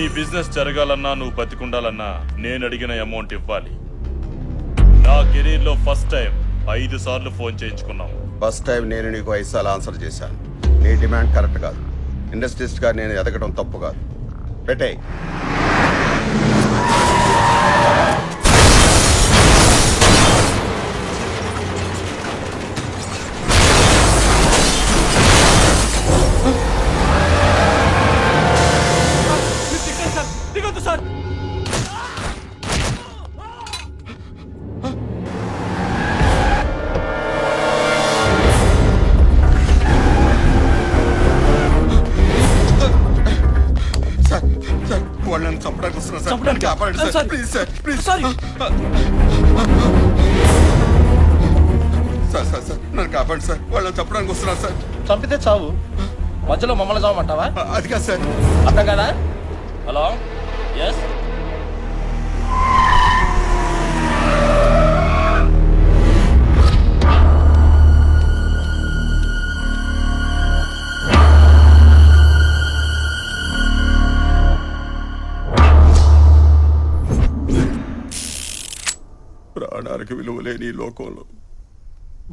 నీ బిజినెస్ జరగాలన్నా నువ్వు బతికుండాలన్నా నేను అడిగిన అమౌంట్ ఇవ్వాలి. నా కెరీర్ లో ఫస్ట్ టైం 5 సార్లు ఫోన్ చేయించుకున్నావు. ఫస్ట్ టైం నేను నీకు 5 సార్లు ఆన్సర్ చేశాను. నీ డిమాండ్ కరెక్ట్ కాదు. ఇండస్ట్రీస్ట్ గా నేను ఎదగడం తప్పు కాదు. పెట్టే. వాళ్ళని చంపడానికి వస్తున్నా సార్. కాపాడండి sir. Please sir, please sir. Sir sir sir నన్ను కాపాడండి సార్. వాళ్ళని చంపడానికి వస్తున్నారు సార్. చంపితే చావు, మధ్యలో మమ్మల్ని చావమంటావా? అది కాదు సార్. అర్థం కదా? Hello, yes. ప్రాణానికి విలువ లేని ఈ లోకంలో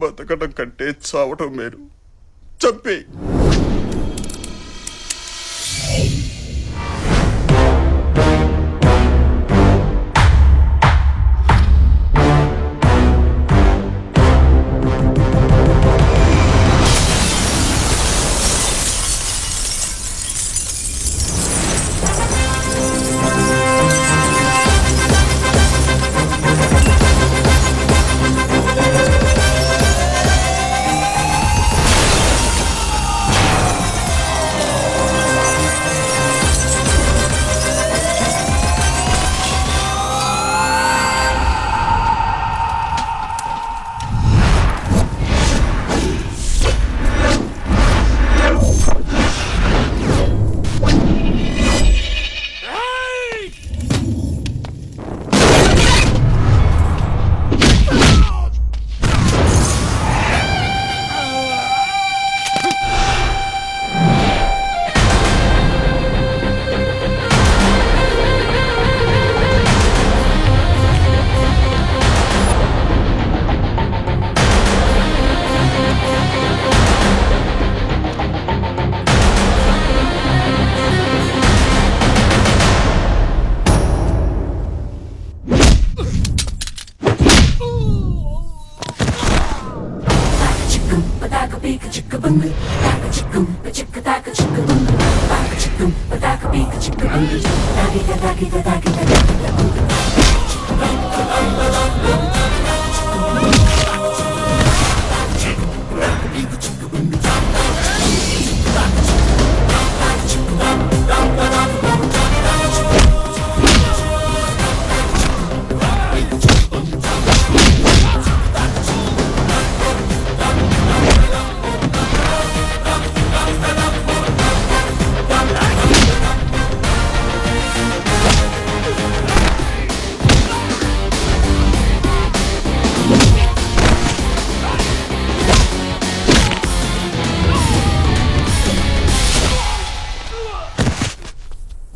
బతకడం కంటే చావటం మేలు. చంపే.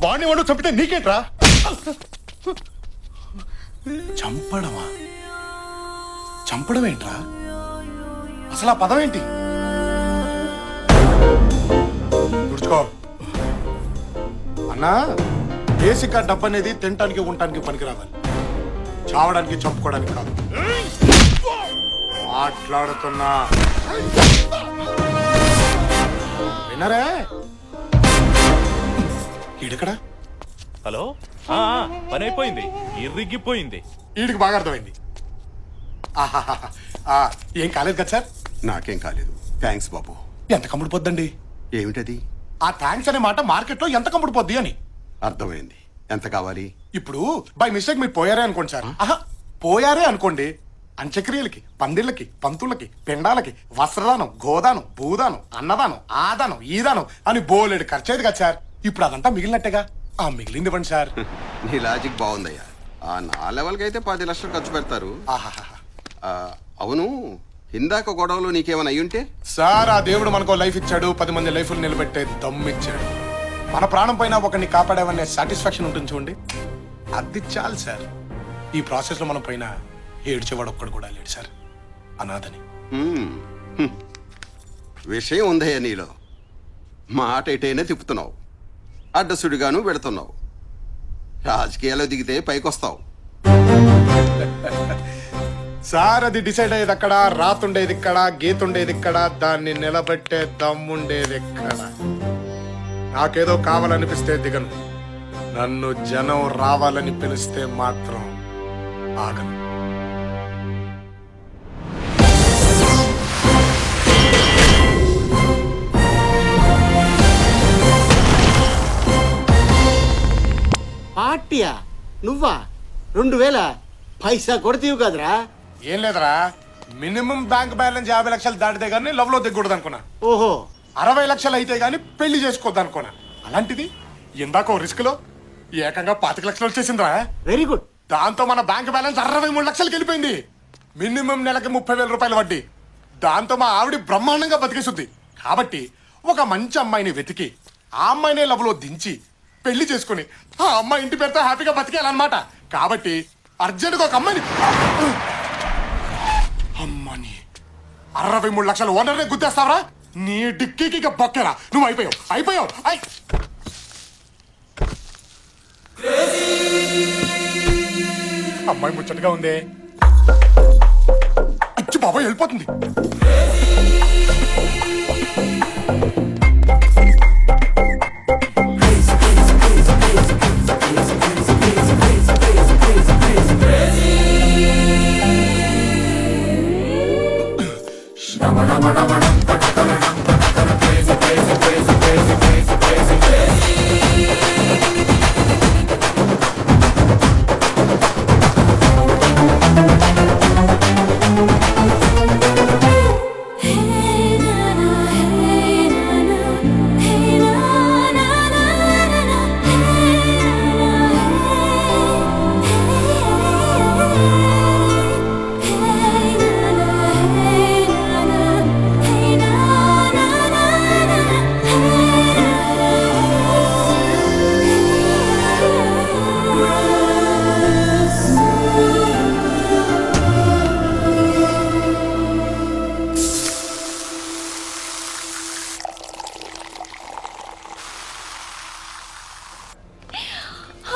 వాణ్ణి వాడు చంపితే నీకేంట్రా? చంపడమా? చంపడం ఏంట్రా? అసలు ఆ పదం ఏంటి? తుడుచుకో అన్నా. బేసిక్ గా డబ్బు అనేది తినటానికి ఉండటానికి పనికి రావాలి, చావడానికి చంపుకోవడానికి కాదు. మాట్లాడుతున్నా వినరే? ఈడెక్కడా? హలో, పని అయిపోయింది, ఇరిగిపోయింది. వీడికి బాగా అర్థమైంది. ఏం కాలేదు కదా సార్? నాకేం కాలేదు. థ్యాంక్స్ బాబు. ఎంత కమ్ముడిపోద్దండి? ఏమిటది? ఆ థ్యాంక్స్ అనే మాట మార్కెట్ లో ఎంత కమ్ముడిపోద్ది అని. అర్థమైంది. ఎంత కావాలి? ఇప్పుడు బై మిస్టేక్ మీరు పోయారే అనుకోండి సార్. పోయారే అనుకోండి, అంత్యక్రియలకి, పందిళ్ళకి, పంతులకి, పిండాలకి, వస్త్రదానం, గోదానం, భూదానం, అన్నదానం, ఆదానం, ఈదానం అని బోలెడు ఖర్చేది కదా సార్. ఇప్పుడు అదంతా మిగిలినట్టేగా. ఆ మిగిలింది ఇవ్వండి సార్. నీ లాజిక్ బాగుందయ్యా. నా లెవెల్కి అయితే 10 లక్షలు ఖర్చు పెడతారు. అవును, ఇందాక గొడవలో నీకేమైనా అయ్యుంటే? సార్, ఆ దేవుడు మనకో లైఫ్ ఇచ్చాడు, 10 మంది లైఫ్లు నిలబెట్టే దమ్ము ఇచ్చాడు. మన ప్రాణం పైన ఒకరిని కాపాడామనే సాటిస్ఫాక్షన్ ఉంటుంది చూడండి, అది చాలు సార్. ఈ ప్రాసెస్ లో మనం పైన ఏడ్చేవాడు ఒక్కడు కూడా లేడు సార్, అనాథని. విషయం ఉందయ్యా నీలో. మాట ఎటైనా తిప్పుతున్నావు, అడ్డసుడిగాను పెడుతున్నావు. రాజకీయాల్లో దిగితే పైకొస్తావు. సార్ అది డిసైడ్ అయ్యేది అక్కడ, రాతుండేది ఇక్కడ, గీతుండేది ఇక్కడ, దాన్ని నిలబెట్టే దమ్ముండేది ఎక్కడ. నాకేదో కావాలనిపిస్తే దిగను, నన్ను జనం రావాలని పిలిస్తే మాత్రం ఆగను. పార్టీయా? నువ్వా? 2000 పైసా కొడతీవు కదరా? ఏం లేదురా, మినిమం బ్యాంక్ బ్యాలెన్స్ 50 లక్షలు దాటితే గానీ లవ్ లో దిగకూడదు అనుకున్నా. ఓహో, 60 లక్షలు అయితే గానీ పెళ్లి చేసుకోవద్దు అనుకున్నా. అలాంటిది ఇందాక రిస్క్ లో ఏకంగా 25 లక్షలు వచ్చేసిందిరా. Very good. దాంతో మన బ్యాంక్ బ్యాలెన్స్ 63 లక్షలకి వెళ్ళిపోయింది. మినిమం నెలకి 30,000 రూపాయలు వడ్డీ. దాంతో మా ఆవిడ బ్రహ్మాండంగా బతికేసుద్ది. కాబట్టి ఒక మంచి అమ్మాయిని వెతికి ఆ అమ్మాయినే లవ్ లో దించి పెళ్లి చేసుకుని ఆ అమ్మాయి ఇంటి పేరుతో హ్యాపీగా బతికేయాలన్నమాట. కాబట్టి అర్జెంట్గా ఒక అమ్మాయిని అమ్మని 63 లక్షలు ఓనర్నే గుద్దేస్తావరా? నీ డిక్కీకి ఇక బొక్కెరా. నువ్వు అయిపోయావు. అమ్మాయి ముచ్చటగా ఉందే. అచ్చి బాబాయ్ వెళ్ళిపోతుంది.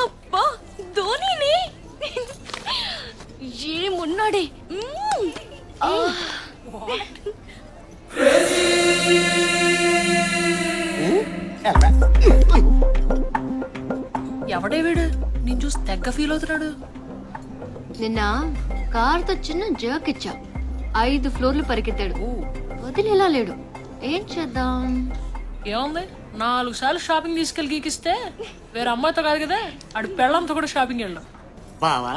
అబ్బా ధోనిని ఏమున్నాడే. ఎవడే వీడు? నేను చూసి తెగ్గ ఫీల్ అవుతున్నాడు. నిన్న కార్తో చిన్న జర్క్ ఇచ్చా, 5 ఫ్లోర్లు పరిగెత్తాడు. వదిలేలా లేడు. ఏం చేద్దాం? ఏముంది, 4 సార్లు షాపింగ్ తీసుకెళ్ళి గీకిస్తే వేరే అమ్మాయితో కాదు కదా, ఆడు పెళ్ళంతో కూడా షాపింగ్ వెళ్ళాం. బావా,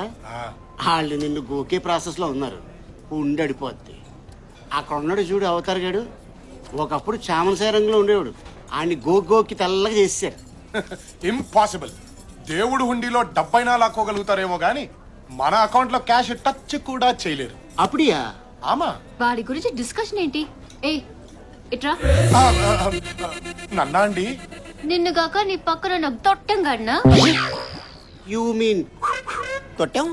వాళ్ళు నిన్ను గోకే ప్రాసెస్ లో ఉన్నారు. ఉండడిపోద్ది. అక్కడ ఉన్నాడు చూడు అవతార్ గాడు, ఒకప్పుడు చామనసాయ రంగులో ఉండేవాడు. ఆయన్ని గోకి తెల్లగా చేశారు. ఇంపాసిబుల్. దేవుడు హుండీలో డబ్బైనా లాక్కోగలుగుతారేమో గాని మన అకౌంట్ లో క్యాష్ టచ్ కూడా చేయలేరు. అప్పుడియా? ఆమా. వాడి గురించి డిస్కషన్ ఏంటి? ఏ ఇట్రా. నన్నా అండి? నిన్నుగాక నీ పక్కన నాకు తొట్టం గడినా. You mean తొట్టాం?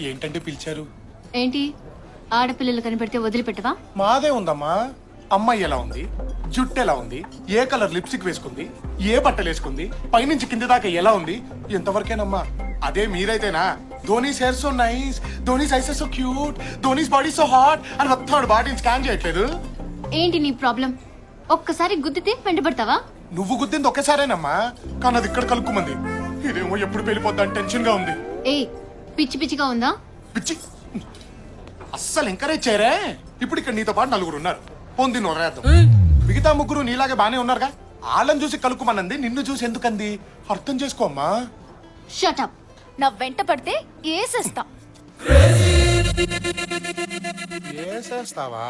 ఏంటంటే పిలిచారు? ఏంటి, ఆడపిల్లలు కనిపెడితే వదిలిపెట్టవా? మాదే ఉందమ్మా. అమ్మాయి ఎలా ఉంది, జుట్టు ఎలా ఉంది, ఏ కలర్ లిప్స్టిక్ వేసుకుంది, ఏ బట్టలు వేసుకుంది, పైనుంచి కింది దాకా ఎలా ఉంది, ఎంతవరకేనమ్మా. అదే మీరైతేనా Dhoni's hair so nice, Dhoni's eyes so cute, Dhoni's body so hot అని మొత్తం బాడీని స్కాన్ చేయట్లేదు. ఏంటి నీ ప్రాబ్లం? ఒక్కసారి గుద్దితే వెంటబడతావా? నువ్వు గుద్దింది ఒకేసారేనమ్మా, కానీ అది ఇక్కడ కలుక్కుమంది. ఇదేమో ఎప్పుడు వెళ్ళిపోద్దని టెన్షన్ గా ఉంది. ఏ పిచ్చి పిచ్చిగా ఉందా? పిచ్చి అస్సలు ఎంకరేజ్ చేయరే. ఇప్పుడు ఇక్కడ నీతో పాటు 4 ఉన్నారు. పొంది నొరేద్దాం. మిగతా 3 నీలాగే బానే ఉన్నారుగా. వాళ్ళని చూసి కలుక్కుమన్నది, నిన్ను చూసి ఎందుకంది అర్థం చేసుకోమ్మా. షటప్. నా వెంట పడితే ఏసేస్తా. ఏసేస్తావా?